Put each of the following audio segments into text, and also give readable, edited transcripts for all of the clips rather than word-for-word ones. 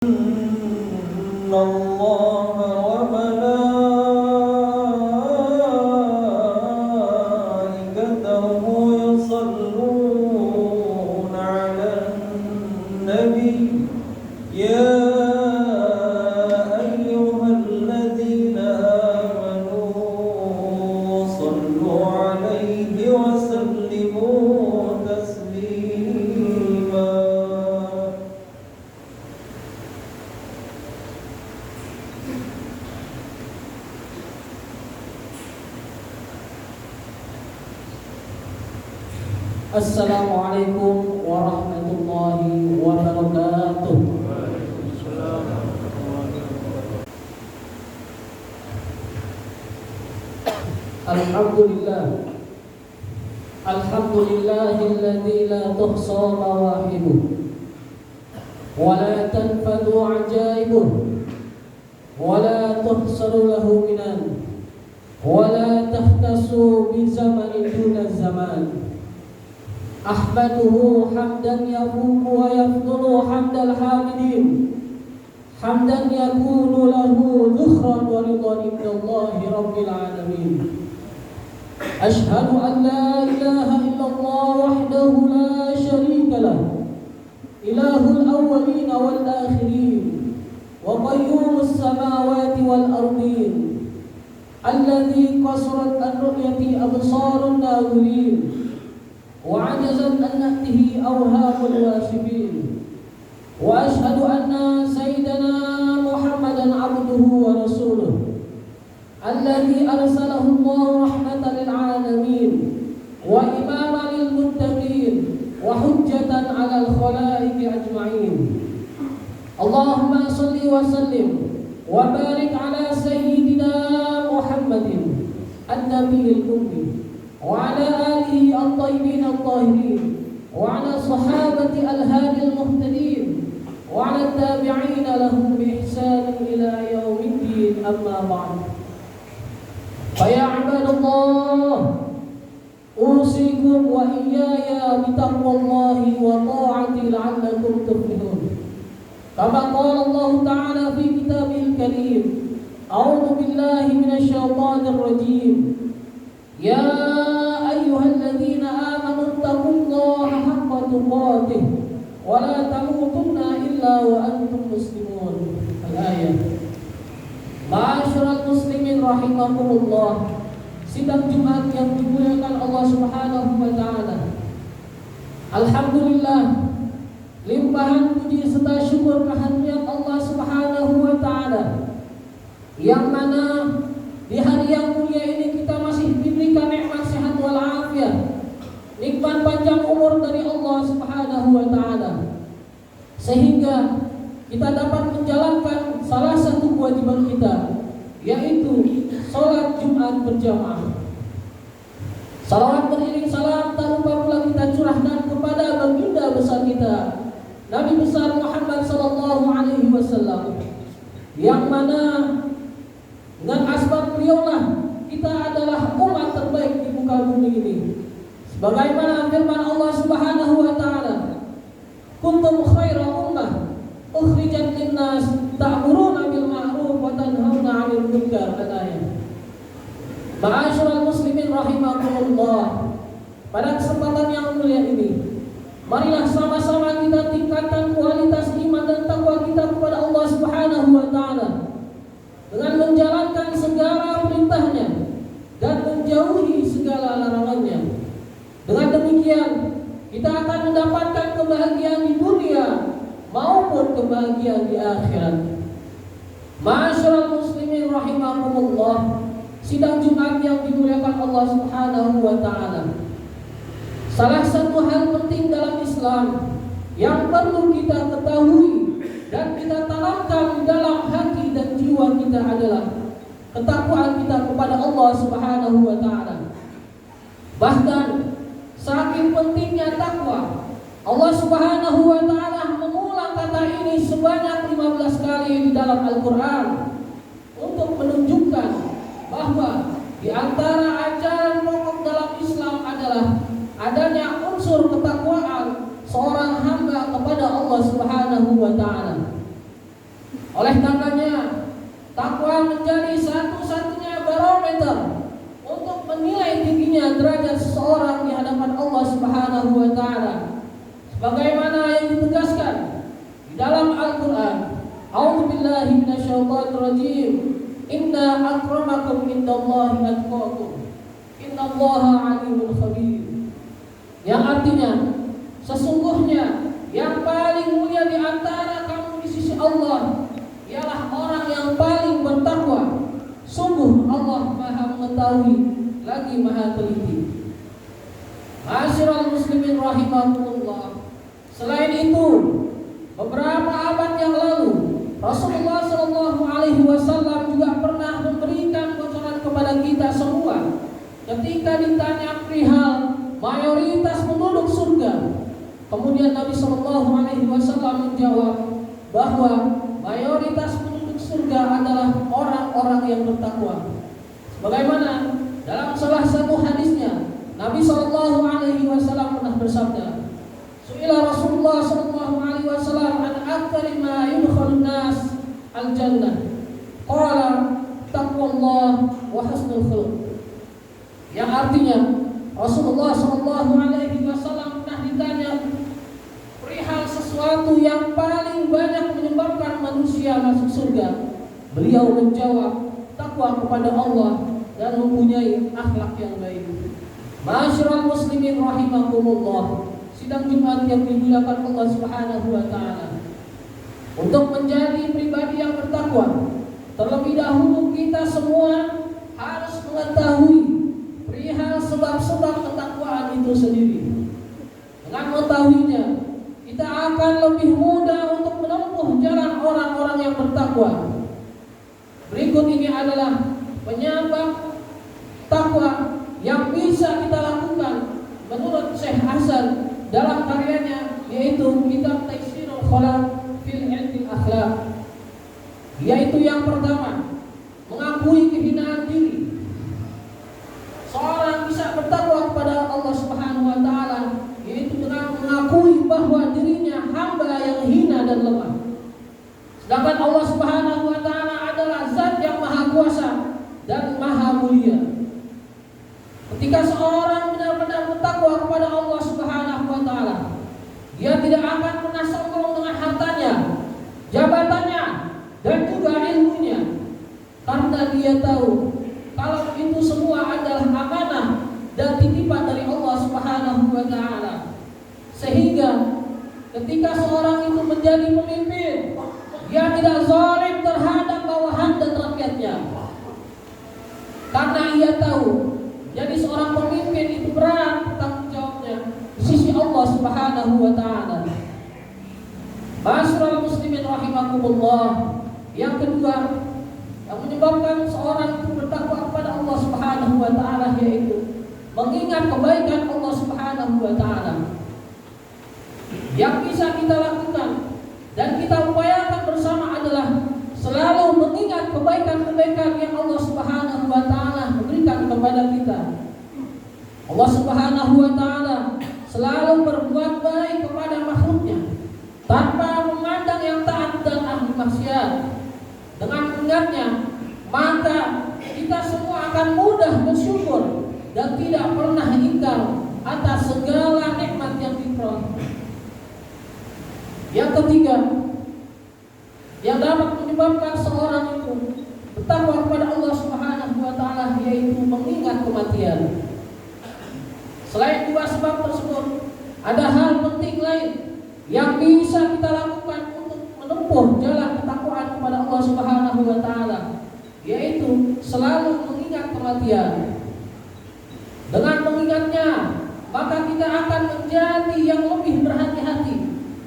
إن الله وملائكته يصلون على النبي يا أيها الذين آمنوا صلوا عليه وسلموا تسليما. Assalamualaikum warahmatullahi wabarakatuh. Alhamdulillah. Alhamdulillahilladzi la tuhsa mawahibuh wa la tanfadu ajaibuh wa la tuhsaru lahu minan wa la tahtasu bi zamanin duna zaman. Ahmaduhu hamdan yafuqu wa yafdulu hamdal hamidin, hamdan yakunu lahu dhukhran wa ridwan indallahi rabbil alamin. Ashhadu an la ilaha illallah wahdahu la sharika lah, ilahul awwalin wal akhirin wa qayyumus samawati wal ardin, alladzi qasrat an ru'yati absarun nazirin وعجزت أن نأته أوهام الواسفين. وأشهد أن سيدنا محمدا عبده ورسوله الذي أرسله الله رحمة للعالمين وإماما للمتقين وحجة على الخلائق أجمعين. اللهم صل وسلم وبارك على سيدنا محمد النبي الأمي وعلى آله الطيبين الطاهرين وعلى صحابة الهادي المهتدين وعلى التابعين لهم بإحسان إلى يوم الدين. أما بعد، فيا عباد الله، أوصيكم وإياي بتقوى الله وطاعته لعلكم تفلحون. كما قال الله تعالى في كتابه الكريم: أعوذ بالله من الشيطان الرجيم. يا أيها الذين آمنوا اتقوا الله حق تقاته ولا تموتن إلا وأنتم مسلمون. Al-ayat. Ma'asyiral muslimin rahimakumullah. Sidang Jumat yang dimuliakan Allah Subhanahu wa taala. Alhamdulillah, limpahan puji serta syukur kehadirat Allah Subhanahu wa taala, yang mana di hari yang mulia ini kita masih diberikan nikmat sehat wal afiat, nikmat panjang umur dari Allah Subhanahu wa taala, sehingga kita dapat menjalankan salah satu kewajiban kita, yaitu salat Jumat berjamaah. Salawat beriring salam tak lupa pula kita curahkan kepada baginda besar kita, Nabi besar Muhammad sallallahu alaihi wasallam, yang mana dengan asbab beliaulah kita adalah umat terbaik di muka bumi ini. Sebagaimana firman Allah Subhanahu wa taala, kuntum khaira ummah ukhrijat linnas ta'muruna bil ma'ruf wa tanhauna 'anil munkar. Al-ayat. Ma'asyiral muslimin rahimakumullah. Pada kesempatan yang mulia ini, marilah sama-sama kita tingkatkan kualitas iman dan takwa kita kepada Allah Subhanahu wa taala dengan menjalankan segala perintahnya dan menjauhi segala larangannya. Dengan demikian, kita akan mendapatkan kebahagiaan di dunia maupun kebahagiaan di akhirat. Ma'asyiral muslimin rahimakumullah. Sidang Jumat yang dimuliakan Allah Subhanahu wa taala. Salah satu hal penting dalam Islam yang perlu kita ketahui dan kita tanamkan di dalam hati dan jiwa kita adalah ketakwaan kita kepada Allah Subhanahu wa taala. Bahkan saking pentingnya takwa, Allah Subhanahu wa taala mengulang kata ini sebanyak 15 kali di dalam Al-Qur'an untuk menunjukkan bahwa di antara ajaran pokok dalam Islam adalah adanya unsur ketakwaan seorang hamba kepada Allah Subhanahu wa taala. Oleh karenanya, takwa menjadi satu-satunya barometer untuk menilai tingginya derajat seseorang di hadapan Allah Subhanahu wa taala. Sebagaimana yang ditegaskan di dalam Al-Qur'an, A'udzubillahi minasyaitonirrajim. Inna akramakum indallahi atqakum. Innallaha 'alimun khabir. Yang artinya, sesungguhnya yang paling mulia di antara kamu di sisi Allah ialah orang yang paling bertakwa. Sungguh Allah Maha mengetahui lagi Maha teliti. Ma'asyiral muslimin rahimakumullah. Selain itu, beberapa abad yang lalu Rasulullah SAW juga pernah memberikan bocoran kepada kita semua ketika ditanya perihal mayoritas penduduk surga. Kemudian Nabi SAW menjawab bahwa mayoritas penduduk surga adalah orang-orang yang bertakwa. Sebagaimana dalam salah satu hadisnya, Nabi SAW pernah bersabda, Su'ila Rasulullah SAW an aktsari ma yudkhalun nas al-jannah. Qala taqwallah wa husnul khuluq. Yang artinya Rasulullah SAW pernah ditanya perihal sesuatu yang paling banyak menyebabkan manusia masuk surga. Beliau menjawab, takwa kepada Allah dan mempunyai akhlak yang baik. Ma'asyiral muslimin rahimakumullah. Sidang Jumat yang dimuliakan Allah Subhanahu wa taala. Untuk menjadi pribadi yang bertakwa, terlebih dahulu kita semua harus mengetahui perihal sebab-sebab ketakwaan itu sendiri. Dengan mengetahuinya, kita akan lebih mudah untuk menempuh jalan orang-orang yang bertakwa. Berikut ini adalah penyebab takwa yang bisa kita lakukan menurut Syekh Hasan dalam karyanya, yaitu kitab Taysirul Khalaq fil Ilmi Akhlaq. Yaitu yang pertama, mengakui kehinaan diri. Seorang bisa bertakwa kepada Allah Subhanahu wa taala yaitu dengan mengakui bahwa dirinya hamba yang hina dan lemah. Sedangkan Allah Subhanahu wa taala adalah zat yang maha kuasa dan maha mulia. Ketika seorang benar-benar bertakwa kepada Allah Subhanahu wa taala, dia tidak akan pernah sombong dengan hartanya, jabatannya, dan juga ilmunya, karena dia tahu kalau itu semua adalah amanah dan titipan dari Allah Subhanahu wa taala. Sehingga ketika seorang itu menjadi pemimpin, dia tidak zalim terhadap bawahan dan rakyatnya. Karena ia tahu jadi seorang pemimpin itu berat tanggung jawabnya di sisi Allah Subhanahu wa taala. Ma'asyiral muslimin rahimakumullah. Yang kedua, yang menyebabkan seorang itu bertakwa kepada Allah Subhanahu wa taala yaitu mengingat kebaikan Allah Subhanahu wa taala. Yang bisa kita lakukan dan kita upayakan bersama adalah selalu mengingat kebaikan-kebaikan yang Allah Subhanahu wa taala berikan kepada kita. Allah Subhanahu wa taala selalu berbuat baik kepada makhluknya tanpa memandang yang taat dan ahli maksiat. Dengan mengingatnya, maka kita semua akan mudah bersyukur dan tidak pernah ingkar atas segala nikmat yang diperoleh. Yang ketiga, yang dapat menyebabkan seorang itu bertakwa kepada Allah Subhanahu wa taala yaitu mengingat kematian. Selain dua sebab tersebut, ada hal penting lain yang bisa kita lakukan untuk menempuh jalan ketakwaan kepada Allah Subhanahu wa taala, yaitu selalu mengingat kematian. Dengan mengingatnya, maka kita akan menjadi yang lebih berhati-hati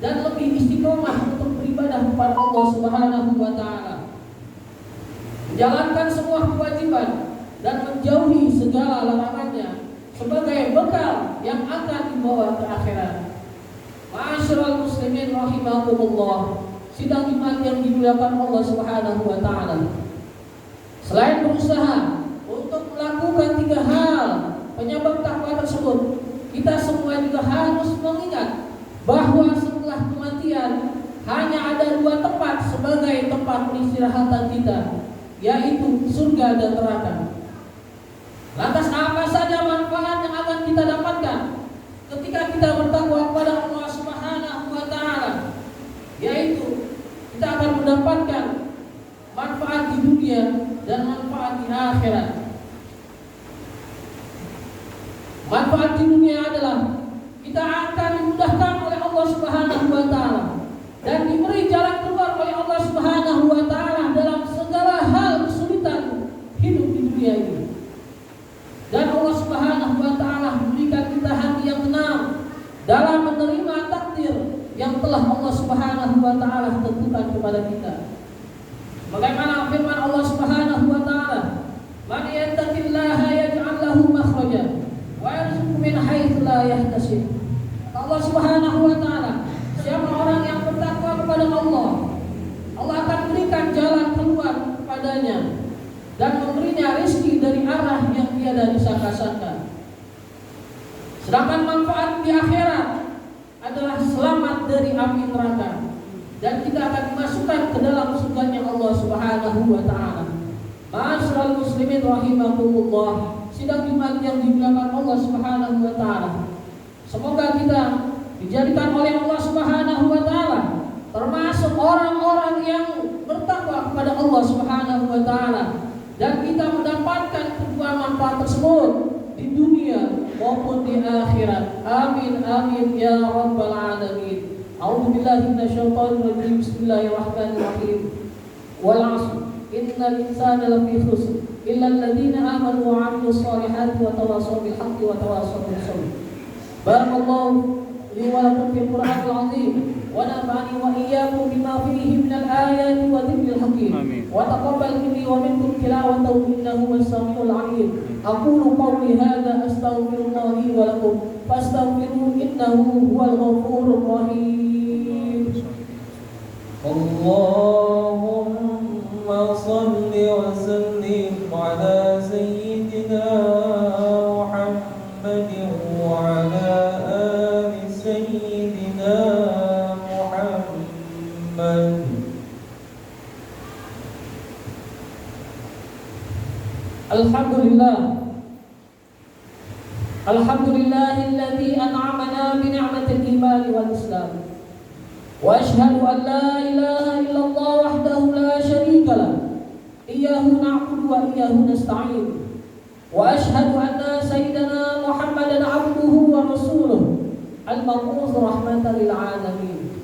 dan lebih istiqomah untuk beribadah kepada Allah Subhanahu wa taala, menjalankan semua kewajiban dan menjauhi segala larangannya sebagai bekal yang akan dibawa ke akhirat. Ma'asyiral muslimin rahimakumullah. Sidang Jumat yang dimuliakan Allah Subhanahu wa taala. Selain berusaha untuk melakukan tiga hal penyebab takwa tersebut, kita semua juga harus mengingat bahwa setelah kematian hanya ada dua tempat sebagai tempat tempat peristirahatan kita, yaitu surga dan neraka. Lantas apa saja manfaat yang akan kita dapatkan ketika kita bertakwa kepada Allah Subhanahu wa taala? Yaitu kita akan mendapatkan manfaat di dunia dan manfaat di akhirat. Manfaat di dunia adalah kita akan dimudahkan oleh Allah Subhanahu wa taala dan diberi jalan keluar oleh Allah Subhanahu wa taala dalam segala hal kesulitan hidup di dunia ini. Dan Allah Subhanahu wa taala memberikan kita hati yang tenang dalam menerima takdir yang telah Allah Subhanahu wa taala tentukan kepada kita. Bagaimana firman Allah Subhanahu wa taala, "Man yattaqillaha yaj'al lahu makhraja wa yarzuqhu min haitsu la yahtasib." Allah Subhanahu wa taala, siapa orang yang bertakwa kepada Allah, Allah akan berikan jalan keluar kepadanya dan memberinya rezeki dari arah yang tiada disangka-sangka. Sedangkan manfaat di akhirat adalah selamat dari api neraka dan kita akan dimasukkan ke dalam surganya Allah Subhanahu wa taala. Ma'asyiral muslimin rahimakumullah, sidang Jumat yang dimuliakan Allah Subhanahu wa taala. Semoga kita dijadikan oleh Allah Subhanahu wa taala termasuk orang-orang yang bertakwa kepada Allah Subhanahu wa taala dan kita mendapatkan kedua manfaat tersebut di dunia maupun di akhirat. Amin amin ya rabbal alamin. A'udzu billahi minasyaitonir rajim. Bismillahirrahmanirrahim. Wal 'asr innal insana lafi khusr illa alladziina aamanu wa 'amilus shalihati wa tawassaw bil haqqi wa tawassaw bis sabr. Barakallahu li wa lakum fil Qur'anil 'azim wa nafa'ani wa iyyakum bima fihi minal ayati wa dzikril hakim. Wa taqabbal minni wa minkum tilawatahu innahu was-sami'ul 'alim. Aqulu qawli hadza astaghfirullah li wa lakum fastaghfiruhu innahu huwal ghafurur rahim. Allahumma shalli wa sallim ala sayyidina Muhammadin wa ala ali sayyidina Muhammad. Alhamdulillahilladzi an'amana bi ni'matil iman wal islam. Wa asyhadu an la ilaha illallah wahdahu la syarika lah. Iyyahu na'budu wa iyyahu nasta'in. Wa asyhadu anna sayyidana Muhammadan 'abduhu wa rasuluh al-mab'uts rahmatan lil 'alamin.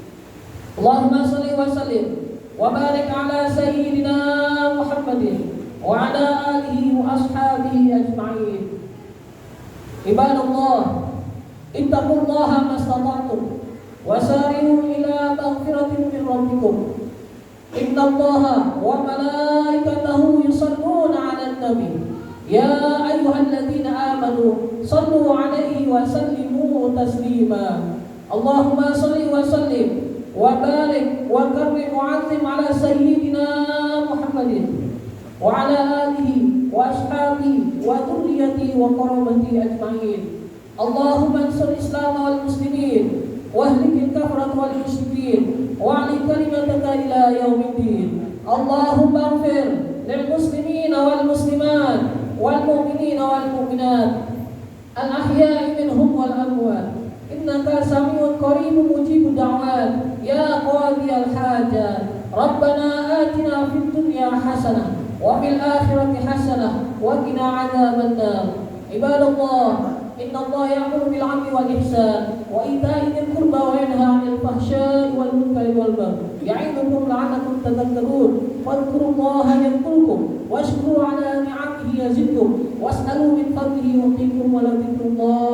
Allahumma shalli wa sallim wa barik ala sayyidina Muhammadin wa ala alihi wa ashabihi ajma'in. Ibadallah, ittaqullaha mastata'tum wasari'u ila maghfiratin min rabbikum. Innallaha wa malaikatahu yusalluna 'alan nabi. Ya ayyuhalladzina amanu sallu 'alaihi wa sallimu taslima. Allahumma shalli wa sallim wa barik wa karrim wa 'azzim 'ala sayyidina Muhammadin wa 'ala alihi wa ashabihi wa dhurriyyatihi wa qarabatihi ajma'in. Allahumma ansur Islam wal muslimin wahlikil kafarat wal musyrikin wa'li kalimataka ila yaumiddin. Allahumma ighfir lil muslimin wal muslimat wal mu'minin wal mu'minat al ahya'i minhum wal amwat innaka sami'un qaribun mujibud da'wat ya qadiyal hajat. Rabbana atina fid dunya hasanah wa fil akhirati hasanah wa qina adzabannar. Ibadallah, innallaha ya'muru bil 'adli wal ihsan wa ita'i dzil qurba wa yanha 'anil fahsya'i wal munkari wal baghi ya'idukum la'allakum tadhakkarun. Fadhkurullaha yadhkurkum washkuru 'ala ni'amihi yazidkum was'alu min fadlihi yu'tikum wa la dzikrullahi